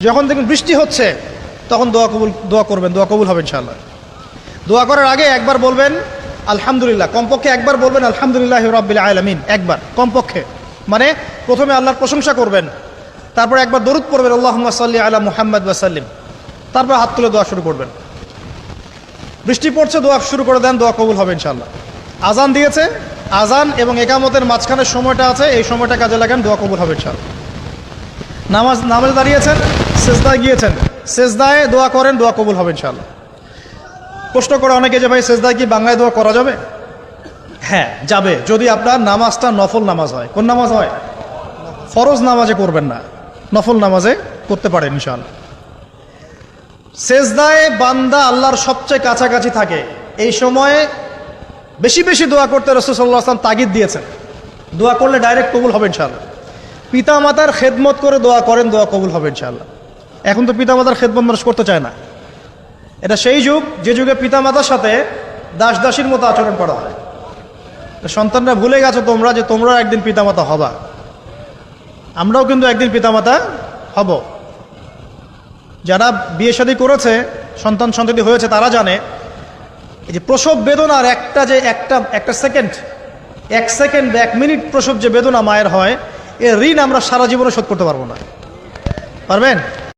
যখন দেখুন বৃষ্টি হচ্ছে তখন দোয়া করবেন, দোয়া কবুল হবে ইনশাআল্লাহ। দোয়া করার আগে একবার বলবেন আলহামদুলিল্লাহ, কমপক্ষে একবার বলবেন আলহামদুলিল্লাহি রাব্বিল আলামিন, একবার কমপক্ষে। মানে প্রথমে আল্লাহর প্রশংসা করবেন, তারপর একবার দরুদ পড়বেন আল্লাহুম্মা সাল্লি আলা মুহাম্মাদ ওয়া সাল্লিম, তারপর হাত তুলে দোয়া শুরু করবেন। বৃষ্টি পড়ছে, দোয়া শুরু করে দেন, দোয়া কবুল হবে ইনশাআল্লাহ। আজান দিয়েছে, আজান এবং একামতের মাঝখানের সময়টা আছে, এই সময়টা কাজে লাগান, দোয়া কবুল হবে ইনশাআল্লাহ। নামাজে দাঁড়িয়েছেন, সেজদায় গিয়েছেন, সেজদায় দোয়া করেন, দোয়া কবুল হবে ইনশাআল্লাহ। প্রশ্ন করে অনেকে যে ভাই সেজদায় কি বাংলায় দোয়া করা যাবে? হ্যাঁ যাবে, যদি আপনার নামাজটা নফল নামাজ হয়। কোন নামাজ হয়? ফরজ নামাজে করবেন না, নফল নামাজে করতে পারেন ইনশাআল্লাহ। সেজদায় বান্দা আল্লাহর সবচেয়ে কাছাকাছি থাকে, এই সময়ে বেশি বেশি দোয়া করতে রাসূল সাল্লাল্লাহু আলাইহি ওয়াসাল্লাম তাগিদ দিয়েছেন। দোয়া করলে ডাইরেক্ট কবুল হবে ইনশাআল্লাহ। পিতামাতার খেদমত করে দোয়া করেন, দোয়া কবুল হবে ইনশাআল্লাহ। এখন তো পিতামাতার খেদমত মানুষ করতে চায় না। এটা সেই যুগ যে যুগে পিতামাতার সাথে দাস দাসীর মতো আচরণ করা হয়। সন্তানরা ভুলে গেছো তোমরা যে তোমরাও একদিন পিতামাতা হবা। আমরাও কিন্তু একদিন পিতামাতা হব। যারা বিয়ে শাদী করেছে, সন্তান সন্ততি হয়েছে, তারা জানে এই যে প্রসব বেদনার একটা সেকেন্ড, এক সেকেন্ড 1 মিনিট প্রসব যে বেদনা মায়ের হয়, এর ঋণ আমরা সারা জীবনে শোধ করতে পারবো না। পারবেন?